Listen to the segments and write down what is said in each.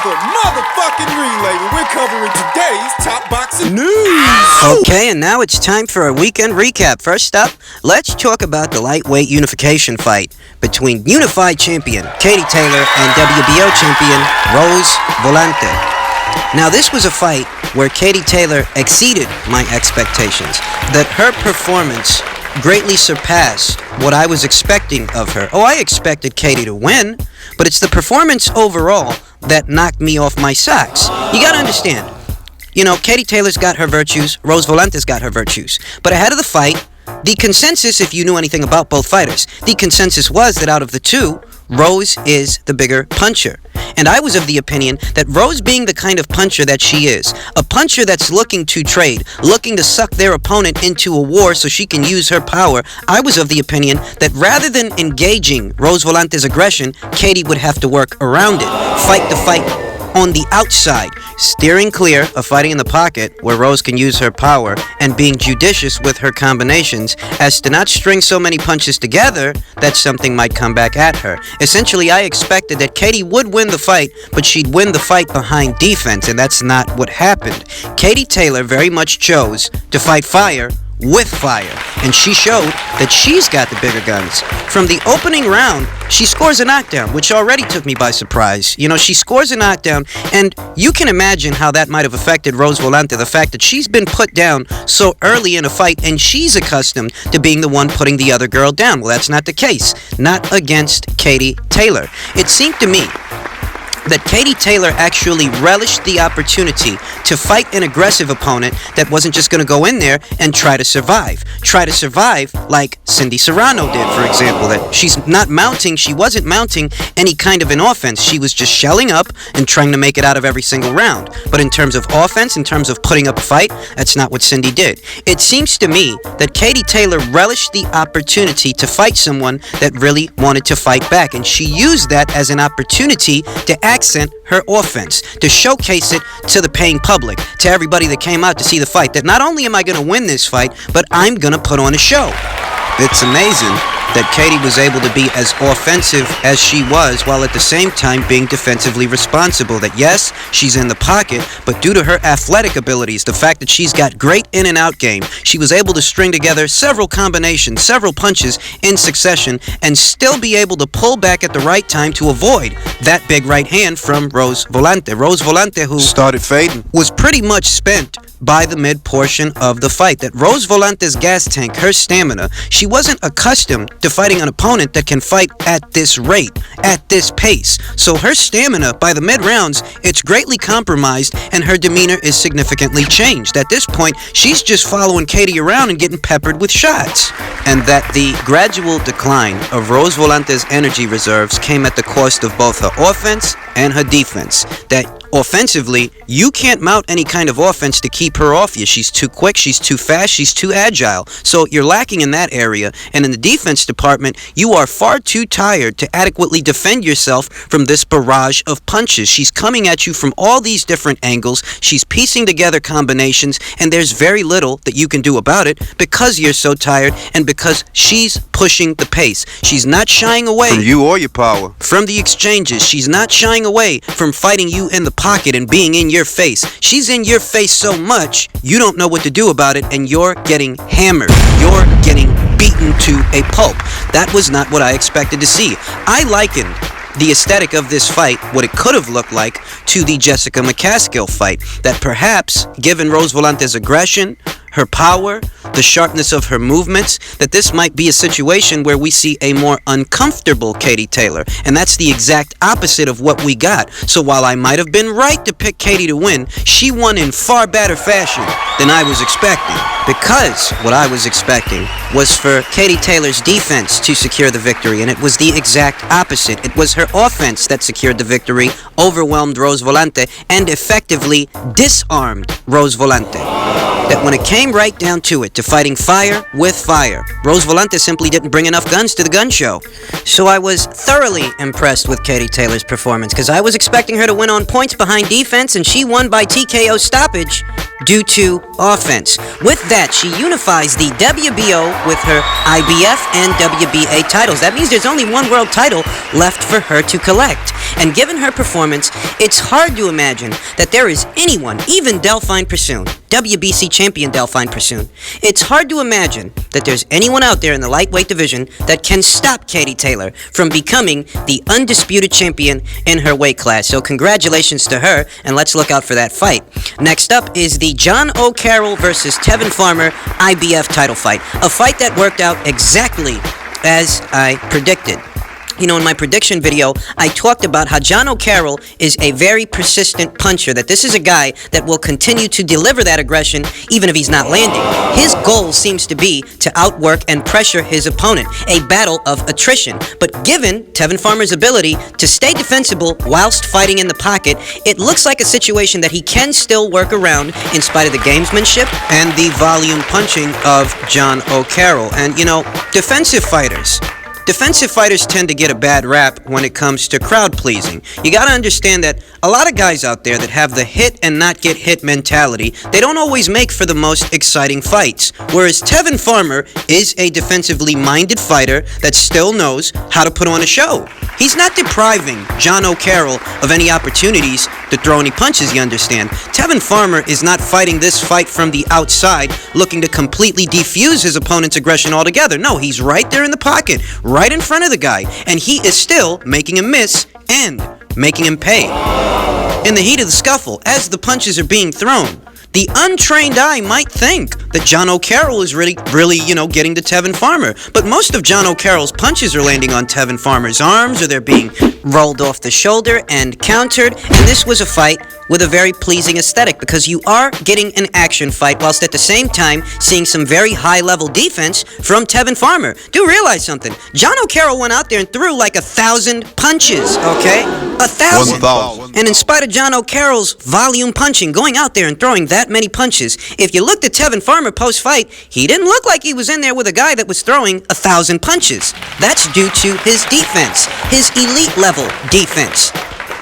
another motherfucking relay where we're covering today's top boxing news. Okay, and now it's time for a weekend recap. First up, let's talk about the lightweight unification fight between unified champion Katie Taylor and WBO champion Rose Volante. Now, this was a fight where Katie Taylor exceeded my expectations, that her performance greatly surpassed what I was expecting of her. Oh, I expected Katie to win, but it's the performance overall that knocked me off my socks. You gotta understand, Katie Taylor's got her virtues, Rose Volante's got her virtues. But ahead of the fight, the consensus, if you knew anything about both fighters, the consensus was that out of the two, Rose is the bigger puncher. And I was of the opinion that Rose, being the kind of puncher that she is, a puncher that's looking to trade, looking to suck their opponent into a war so she can use her power, I was of the opinion that rather than engaging Rose Volante's aggression, Katie would have to work around it, fight the fight on the outside, steering clear of fighting in the pocket where Rose can use her power, and being judicious with her combinations as to not string so many punches together that something might come back at her. Essentially, I expected that Katie would win the fight, but she'd win the fight behind defense, and that's not what happened. Katie Taylor very much chose to fight fire with fire, and she showed that she's got the bigger guns. From the opening round, she scores a knockdown, which already took me by surprise. She scores a knockdown, and you can imagine how that might have affected Rose Volante, the fact that she's been put down so early in a fight, and she's accustomed to being the one putting the other girl down. Well, that's not the case. Not against Katie Taylor. It seemed to me that Katie Taylor actually relished the opportunity to fight an aggressive opponent that wasn't just going to go in there and try to survive. Try to survive like Cindy Serrano did, for example, that she wasn't mounting any kind of an offense. She was just shelling up and trying to make it out of every single round. But in terms of offense, in terms of putting up a fight, that's not what Cindy did. It seems to me that Katie Taylor relished the opportunity to fight someone that really wanted to fight back, and she used that as an opportunity to accent her offense, to showcase it to the paying public, to everybody that came out to see the fight, that not only am I going to win this fight, but I'm going to put on a show. It's amazing that Katie was able to be as offensive as she was while at the same time being defensively responsible. That yes, she's in the pocket, but due to her athletic abilities, the fact that she's got great in and out game, she was able to string together several combinations, several punches in succession, and still be able to pull back at the right time to avoid that big right hand from Rose Volante. Rose Volante, who started fading, was pretty much spent by the mid portion of the fight. That Rose Volante's gas tank, her stamina, she wasn't accustomed to fighting an opponent that can fight at this rate, at this pace. So her stamina by the mid rounds, it's greatly compromised, and her demeanor is significantly changed. At this point, she's just following Katie around and getting peppered with shots. And that the gradual decline of Rose Volante's energy reserves came at the cost of both her offense and her defense. That offensively, you can't mount any kind of offense to keep her off you. She's too quick, she's too fast, she's too agile. So you're lacking in that area. And in the defense department, you are far too tired to adequately defend yourself from this barrage of punches. She's coming at you from all these different angles. She's piecing together combinations, and there's very little that you can do about it because you're so tired and because she's pushing the pace. She's not shying away from you or your power, from the exchanges. She's not shying away from fighting you in the pocket and being in your face. She's in your face so much, you don't know what to do about it, and you're getting hammered. You're getting beaten to a pulp. That was not what I expected to see. I likened the aesthetic of this fight, what it could have looked like, to the Jessica McCaskill fight. That perhaps, given Rose Volante's aggression, her power, the sharpness of her movements, that this might be a situation where we see a more uncomfortable Katie Taylor. And that's the exact opposite of what we got. So while I might have been right to pick Katie to win, she won in far better fashion than I was expecting. Because what I was expecting was for Katie Taylor's defense to secure the victory, and it was the exact opposite. It was her offense that secured the victory, overwhelmed Rose Volante, and effectively disarmed Rose Volante. That when it came right down to it, to fighting fire with fire, Rose Volante simply didn't bring enough guns to the gun show. So I was thoroughly impressed with Katie Taylor's performance, because I was expecting her to win on points behind defense, and she won by TKO stoppage due to offense. With that, she unifies the WBO with her IBF and WBA titles. That means there's only one world title left for her to collect. And given her performance, it's hard to imagine that there is anyone, even Delphine Persoon, WBC champion Delphine Persoon, it's hard to imagine that there's anyone out there in the lightweight division that can stop Katie Taylor from becoming the undisputed champion in her weight class. So congratulations to her, and let's look out for that fight. Next up is the John O'Carroll versus Tevin Farmer IBF title fight, a fight that worked out exactly as I predicted. You know, in my prediction video, I talked about how John O'Carroll is a very persistent puncher, that this is a guy that will continue to deliver that aggression even if he's not landing. His goal seems to be to outwork and pressure his opponent, a battle of attrition. But given Tevin Farmer's ability to stay defensible whilst fighting in the pocket, it looks like a situation that he can still work around in spite of the gamesmanship and the volume punching of John O'Carroll. And, you know, defensive fighters tend to get a bad rap when it comes to crowd pleasing. You gotta understand that a lot of guys out there that have the hit and not get hit mentality, they don't always make for the most exciting fights. Whereas Tevin Farmer is a defensively minded fighter that still knows how to put on a show. He's not depriving John O'Carroll of any opportunities to throw any punches, you understand. Tevin Farmer is not fighting this fight from the outside, looking to completely defuse his opponent's aggression altogether. No, he's right there in the pocket, right in front of the guy, and he is still making him miss and making him pay. In the heat of the scuffle, as the punches are being thrown, the untrained eye might think that John O'Carroll is really, getting to Tevin Farmer. But most of John O'Carroll's punches are landing on Tevin Farmer's arms, or they're being rolled off the shoulder and countered. And this was a fight with a very pleasing aesthetic, because you are getting an action fight whilst at the same time seeing some very high-level defense from Tevin Farmer. Do realize something. John O'Carroll went out there and threw like 1,000 punches, okay? 1,000. 1,000. And in spite of John O'Carroll's volume punching, going out there and throwing that many punches, if you looked at Tevin Farmer post-fight, he didn't look like he was in there with a guy that was throwing 1,000 punches. That's due to his defense, his elite-level defense.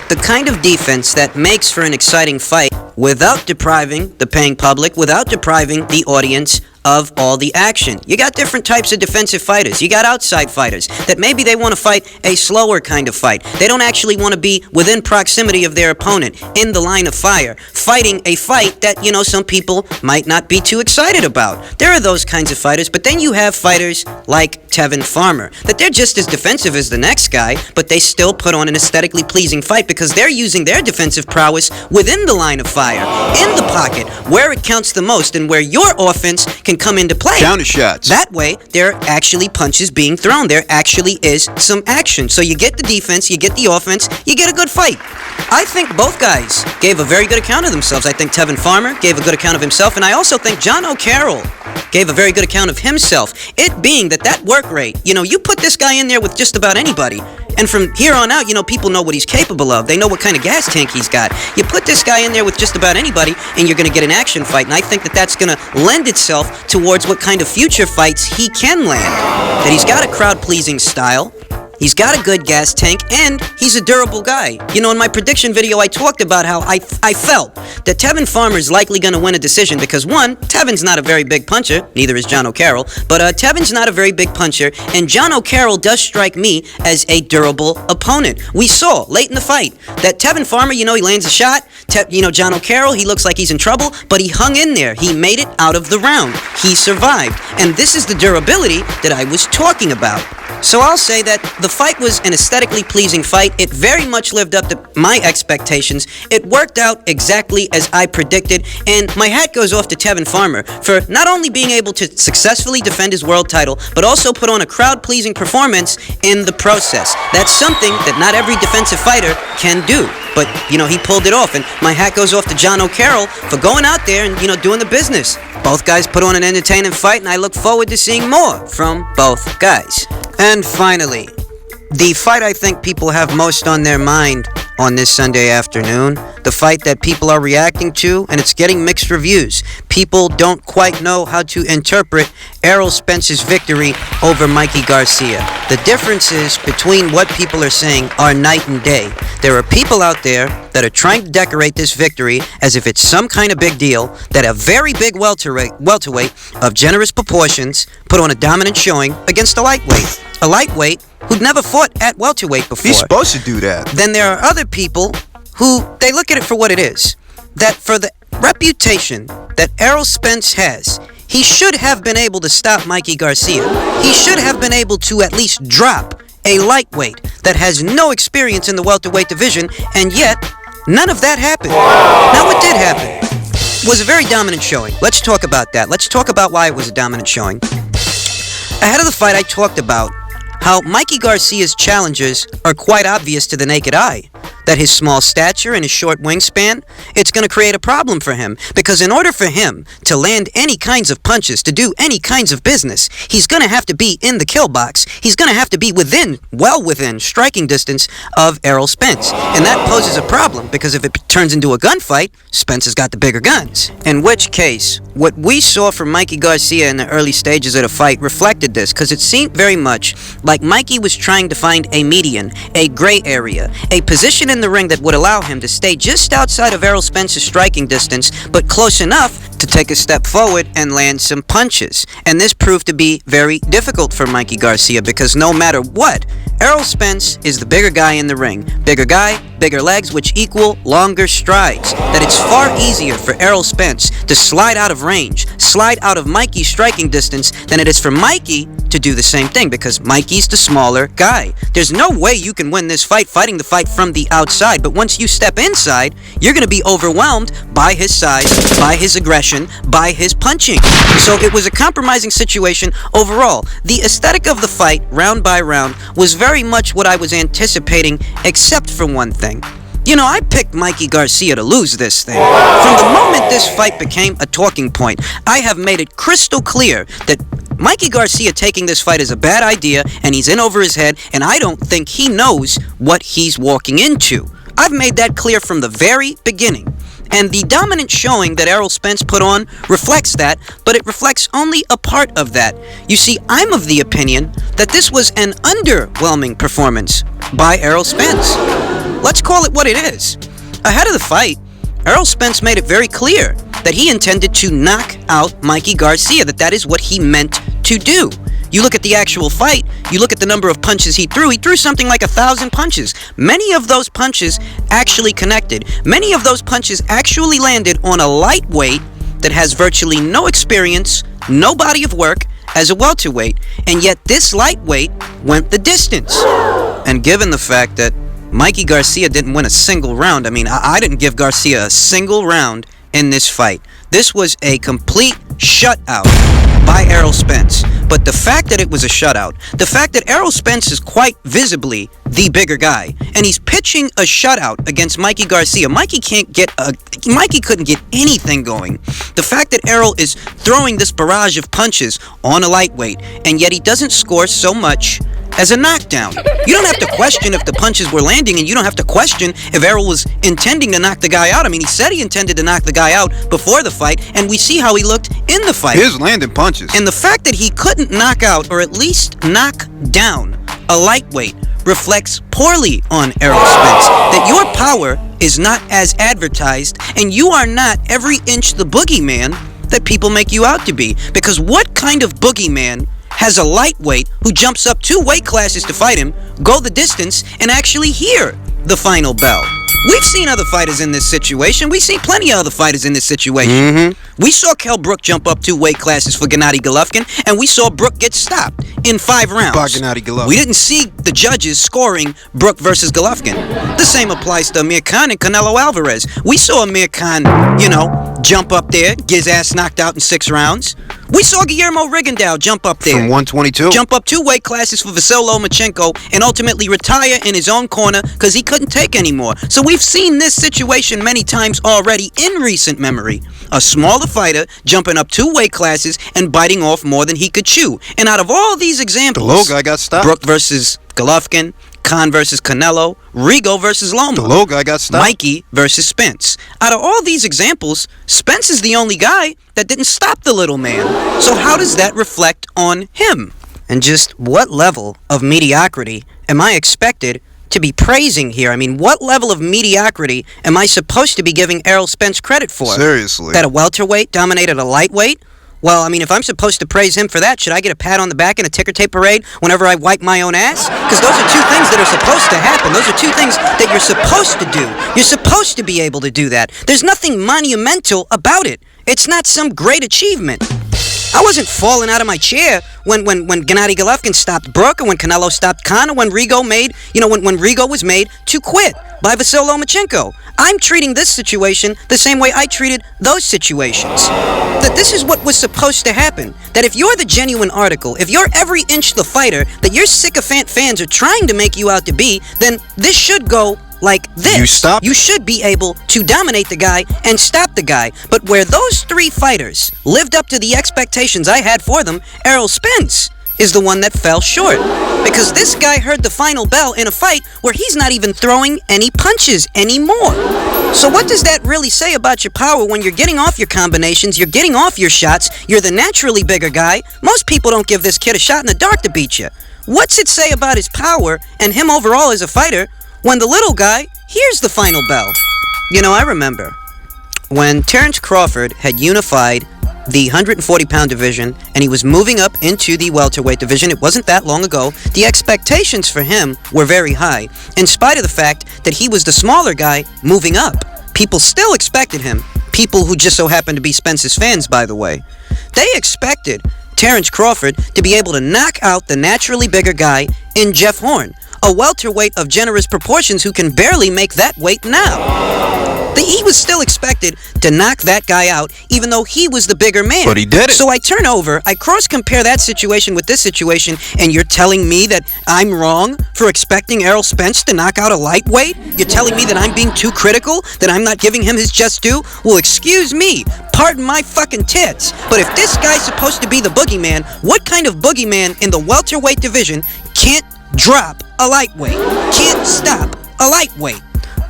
The kind of defense that makes for an exciting fight without depriving the paying public, without depriving the audience of all the action. You got different types of defensive fighters. You got outside fighters that maybe they want to fight a slower kind of fight. They don't actually want to be within proximity of their opponent, in the line of fire, fighting a fight that, some people might not be too excited about. There are those kinds of fighters, but then you have fighters like Tevin Farmer, that they're just as defensive as the next guy, but they still put on an aesthetically pleasing fight because they're using their defensive prowess within the line of fire, in the pocket, where it counts the most and where your offense can come into play. Counter shots. That way, there are actually punches being thrown. There actually is some action. So you get the defense, you get the offense, you get a good fight. I think both guys gave a very good account of themselves. I think Tevin Farmer gave a good account of himself, and I also think John O'Carroll gave a very good account of himself. It being that work rate, you put this guy in there with just about anybody, and from here on out, people know what he's capable of. They know what kind of gas tank he's got. You put this guy in there with just about anybody, and you're going to get an action fight, and I think that's going to lend itself towards what kind of future fights he can land. That he's got a crowd-pleasing style, he's got a good gas tank, and he's a durable guy. In my prediction video, I talked about how I felt that Tevin Farmer is likely going to win a decision because, one, Tevin's not a very big puncher, neither is John O'Carroll, but Tevin's not a very big puncher, and John O'Carroll does strike me as a durable opponent. We saw late in the fight that Tevin Farmer, he lands a shot. John O'Carroll, he looks like he's in trouble, but he hung in there. He made it out of the round. He survived. And this is the durability that I was talking about. So I'll say that the fight was an aesthetically pleasing fight. It very much lived up to my expectations. It worked out exactly as I predicted, and my hat goes off to Tevin Farmer for not only being able to successfully defend his world title, but also put on a crowd-pleasing performance in the process. That's something that not every defensive fighter can do. But, he pulled it off, and my hat goes off to John O'Carroll for going out there and, doing the business. Both guys put on an entertaining fight, and I look forward to seeing more from both guys. And finally, the fight I think people have most on their mind on this Sunday afternoon. The fight that people are reacting to, and it's getting mixed reviews. People don't quite know how to interpret Errol Spence's victory over Mikey Garcia. The differences between what people are saying are night and day. There are people out there that are trying to decorate this victory as if it's some kind of big deal, that a very big welterweight of generous proportions put on a dominant showing against a lightweight. A lightweight who'd never fought at welterweight before. He's supposed to do that. Then there are other people who, they look at it for what it is. That for the reputation that Errol Spence has, he should have been able to stop Mikey Garcia. He should have been able to at least drop a lightweight that has no experience in the welterweight division, and yet none of that happened. Now, what did happen was a very dominant showing. Let's talk about that. Let's talk about why it was a dominant showing. Ahead of the fight, I talked about how Mikey Garcia's challenges are quite obvious to the naked eye. That his small stature and his short wingspan, it's going to create a problem for him. Because in order for him to land any kinds of punches, to do any kinds of business, he's going to have to be in the kill box. He's going to have to be well within striking distance of Errol Spence. And that poses a problem, because if it turns into a gunfight, Spence has got the bigger guns. In which case, what we saw from Mikey Garcia in the early stages of the fight reflected this, because it seemed very much like Mikey was trying to find a median, a gray area, a position in the ring that would allow him to stay just outside of Errol Spence's striking distance, but close enough to take a step forward and land some punches. And this proved to be very difficult for Mikey Garcia, because no matter what, Errol Spence is the bigger guy in the ring. Bigger guy, bigger legs, which equal longer strides. That it's far easier for Errol Spence to slide out of range, slide out of Mikey's striking distance, than it is for Mikey to do the same thing, because Mikey's the smaller guy. There's no way you can win this fight fighting the fight from the outside, but once you step inside, you're going to be overwhelmed by his size, by his aggression, by his punching. So it was a compromising situation overall. The aesthetic of the fight, round by round, was very much what I was anticipating, except for one thing. You know, I picked Mikey Garcia to lose this thing. From the moment this fight became a talking point, I have made it crystal clear that Mikey Garcia taking this fight is a bad idea, and he's in over his head, and I don't think he knows what he's walking into. I've made that clear from the very beginning. And the dominant showing that Errol Spence put on reflects that, but it reflects only a part of that. You see, I'm of the opinion that this was an underwhelming performance by Errol Spence. Let's call it what it is. Ahead of the fight, Errol Spence made it very clear that he intended to knock out Mikey Garcia, that is what he meant to do. You look at the actual fight, you look at the number of punches he threw something like 1,000 punches. Many of those punches actually connected. Many of those punches actually landed on a lightweight that has virtually no experience, no body of work as a welterweight, and yet this lightweight went the distance. And given the fact that Mikey Garcia didn't win a single round, I didn't give Garcia a single round in this fight. This was a complete shutout by Errol Spence. But the fact that it was a shutout, the fact that Errol Spence is quite visibly the bigger guy, and he's pitching a shutout against Mikey Garcia. Mikey couldn't get anything going. The fact that Errol is throwing this barrage of punches on a lightweight, and yet he doesn't score so much as a knockdown. You don't have to question if the punches were landing, and you don't have to question if Errol was intending to knock the guy out. He said he intended to knock the guy out before the fight, and we see how he looked in the fight. His landing punches. And the fact that he couldn't knock out, or at least knock down, a lightweight reflects poorly on Errol Spence. That your power is not as advertised, and you are not every inch the boogeyman that people make you out to be. Because what kind of boogeyman has a lightweight who jumps up 2 weight classes to fight him, go the distance, and actually hear the final bell? We've seen other fighters in this situation. We've seen plenty of other fighters in this situation. We saw Kell Brook jump up 2 weight classes for Gennady Golovkin, and we saw Brook get stopped in 5 rounds. By Gennady Golovkin. We didn't see the judges scoring Brook versus Golovkin. The same applies to Amir Khan and Canelo Alvarez. We saw Amir Khan, jump up there, get his ass knocked out in 6 rounds. We saw Guillermo Rigondeaux jump up there. From 122. Jump up 2 weight classes for Vasyl Lomachenko and ultimately retire in his own corner because he couldn't take anymore. So we've seen this situation many times already in recent memory. A smaller fighter jumping up 2 weight classes and biting off more than he could chew. And out of all these examples, the low guy got stopped. Brook versus Golovkin, Khan versus Canelo, Rigo versus Loma. The low guy got stopped. Mikey versus Spence. Out of all these examples, Spence is the only guy that didn't stop the little man. So how does that reflect on him? And just what level of mediocrity am I expected to be praising here? I mean, what level of mediocrity am I supposed to be giving Errol Spence credit for? Seriously. That a welterweight dominated a lightweight? Well, I mean, if I'm supposed to praise him for that, should I get a pat on the back and a ticker tape parade whenever I wipe my own ass? Because those are two things that are supposed to happen. Those are two things that you're supposed to do. You're supposed to be able to do that. There's nothing monumental about it. It's not some great achievement. I wasn't falling out of my chair when Gennady Golovkin stopped Brook, or when Canelo stopped Khan, or when Rigo made, when Rigo was made to quit by Vasyl Lomachenko. I'm treating this situation the same way I treated those situations. That this is what was supposed to happen. That if you're the genuine article, if you're every inch the fighter that your sycophant fans are trying to make you out to be, then this should go like this. You should be able to dominate the guy and stop the guy. But where those three fighters lived up to the expectations I had for them, Errol Spence is the one that fell short. Because this guy heard the final bell in a fight where he's not even throwing any punches anymore. So what does that really say about your power when you're getting off your combinations, you're getting off your shots, you're the naturally bigger guy? Most people don't give this kid a shot in the dark to beat you. What's it say about his power and him overall as a fighter when the little guy hears the final bell? I remember when Terrence Crawford had unified the 140-pound division and he was moving up into the welterweight division. It wasn't that long ago. The expectations for him were very high, in spite of the fact that he was the smaller guy moving up. People still expected him. People who just so happened to be Spence's fans, by the way. They expected Terrence Crawford to be able to knock out the naturally bigger guy in Jeff Horn, a welterweight of generous proportions who can barely make that weight now. He was still expected to knock that guy out, even though he was the bigger man. But he did it. So I turn over, I cross-compare that situation with this situation, and you're telling me that I'm wrong for expecting Errol Spence to knock out a lightweight? You're telling me that I'm being too critical, that I'm not giving him his just due? Well, excuse me. Pardon my fucking tits. But if this guy's supposed to be the boogeyman, what kind of boogeyman in the welterweight division can't drop a lightweight? Can't stop a lightweight?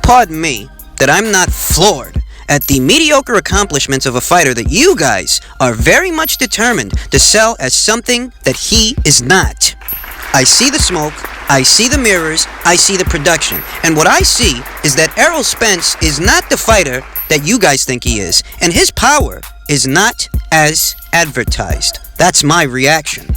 Pardon me that I'm not floored at the mediocre accomplishments of a fighter that you guys are very much determined to sell as something that he is not. I see the smoke, I see the mirrors, I see the production. And what I see is that Errol Spence is not the fighter that you guys think he is. And his power is not as advertised. That's my reaction.